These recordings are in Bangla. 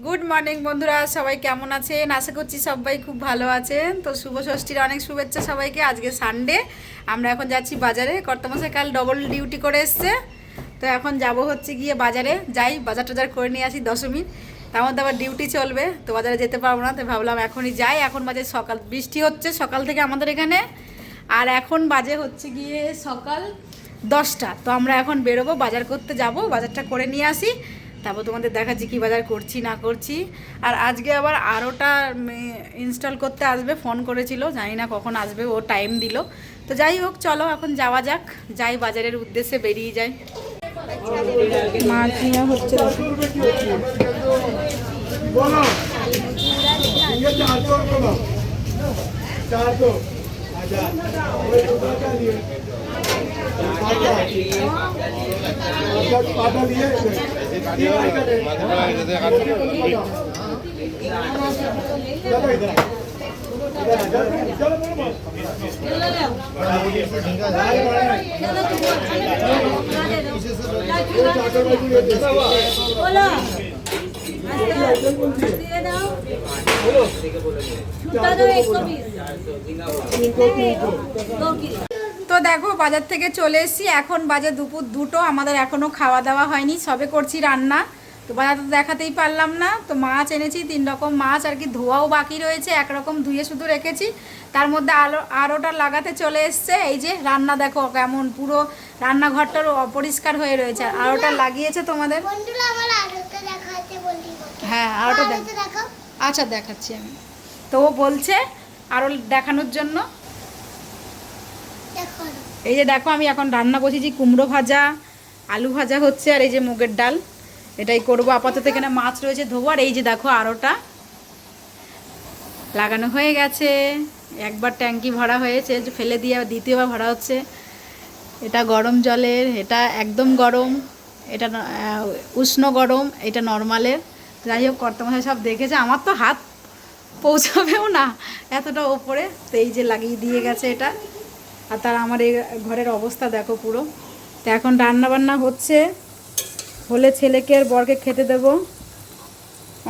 গুড মর্নিং বন্ধুরা, সবাই কেমন আছেন? আশা করছি সবাই খুব ভালো আছেন। তো শুভ ষষ্ঠীর অনেক শুভেচ্ছা সবাইকে। আজকে সানডে, আমরা এখন যাচ্ছি বাজারে। কর্তামশাই কাল ডবল ডিউটি করে এসছে, তো এখন যাব হচ্ছে গিয়ে বাজারে। যাই বাজার টাজার করে নিয়ে আসি দশমীর। তার মধ্যে আবার ডিউটি চলবে, তো বাজারে যেতে পারবো না, তো ভাবলাম এখনই যাই। এখন বাজে সকাল, বৃষ্টি হচ্ছে সকাল থেকে আমাদের এখানে, আর এখন বাজে হচ্ছে গিয়ে সকাল 10টা। তো আমরা এখন বেরোবো, বাজার করতে যাব, বাজারটা করে নিয়ে আসি, তারপর তোমাদের দেখাচ্ছি কী বাজার করছি না করছি। আর আজকে আবার আরোটা ইনস্টল করতে আসবে, ফোন করেছিল, জানি না কখন আসবে, ও টাইম দিল। তো যাই হোক, চলো এখন যাওয়া যাক, যাই বাজারের উদ্দেশ্যে বেরিয়ে যাই। মাছ নেওয়া হচ্ছে। তো দেখো বাজার থেকে চলে এসেছি, এখন বাজে দুপুর 2টো। আমাদের এখনও খাওয়া দাওয়া হয়নি, সবে করছি রান্না। তো বাজার তো দেখাতেই পারলাম না। তো মাছ এনেছি 3 রকম মাছ, আর কি ধোয়াও বাকি রয়েছে, একরকম ধুয়ে শুধু রেখেছি। তার মধ্যে আরোটা লাগাতে চলে এসছে। এই যে রান্না দেখো কেমন, পুরো রান্নাঘরটার অপরিষ্কার হয়ে রয়েছে। আরোটা লাগিয়েছে তোমাদের, হ্যাঁ আরোটা দেখো। আচ্ছা দেখাচ্ছি আমি। তো ও বলছে আরো দেখানোর জন্য। এই যে দেখো, আমি এখন রান্না বসেছি, কুমড়ো ভাজা, আলু ভাজা হচ্ছে, আর এই যে মুগের ডাল, এটাই করবো আপাতত। এখানে মাছ রয়েছে ধোবো। আর এই যে দেখো আরোটা লাগানো হয়ে গেছে, একবার ট্যাঙ্কি ভরা হয়েছে, ফেলে দিয়ে দ্বিতীয়বার ভরা হচ্ছে। এটা গরম জলের, এটা একদম গরম, এটা উষ্ণ গরম, এটা নর্মালের। যাই হোক, কর্তামশাই সব দেখেছে, আমার তো হাত পৌঁছাবেও না এতটা ওপরে। তো এই যে লাগিয়ে দিয়ে গেছে এটা। আর তার আমার এই ঘরের অবস্থা দেখো পুরো। তো এখন রান্না বান্না হচ্ছে, হলে ছেলেকে আর বরকে খেতে দেব।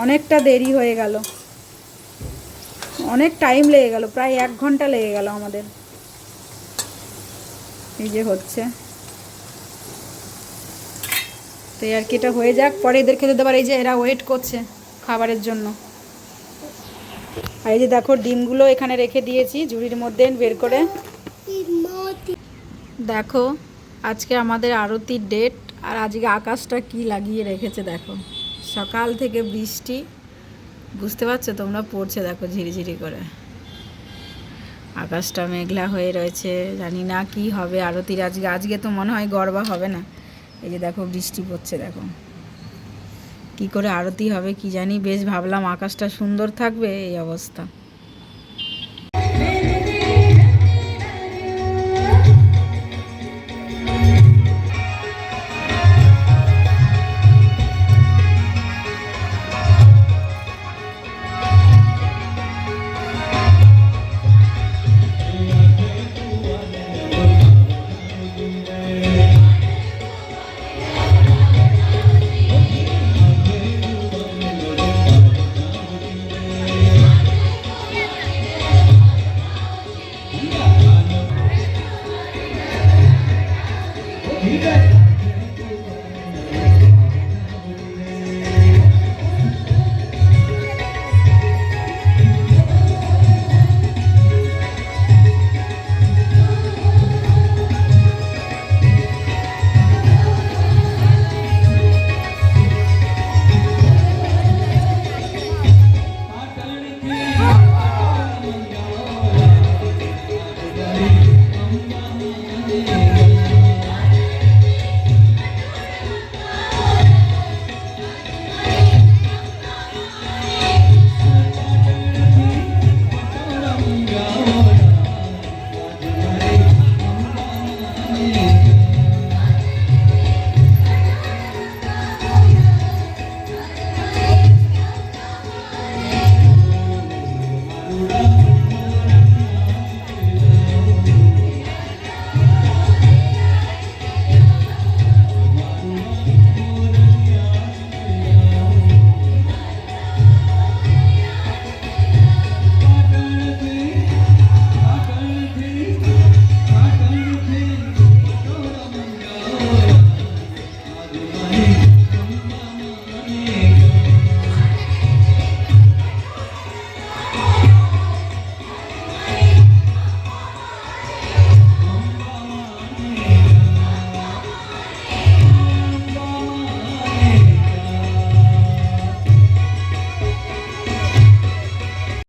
অনেকটা দেরি হয়ে গেল, অনেক টাইম লেগে গেল, প্রায় 1 ঘন্টা লেগে গেল আমাদের। এই যে হচ্ছে, তো আর কি এটা হয়ে যাক, পরে এদের খেতে দেবার। এই যে এরা ওয়েট করছে খাবারের জন্য। আর এই যে দেখো ডিমগুলো এখানে রেখে দিয়েছি ঝুড়ির মধ্যে বের করে। দেখো আজকে আমাদের আরতির ডেট, আর আজকে আকাশটা কি লাগিয়ে রেখেছে দেখো। সকাল থেকে বৃষ্টি, বুঝতে পারছো তোমরা, পড়ছে দেখো ঝিরিঝিরি করে। আকাশটা মেঘলা হয়ে রয়েছে, জানি না কি হবে আরতির আজকে। আজকে তো মনে হয় গরবা হবে না। এই যে দেখো বৃষ্টি পড়ছে, দেখো কি করে আরতি হবে কি জানি। বেশ ভাবলাম আকাশটা সুন্দর থাকবে, এই অবস্থা।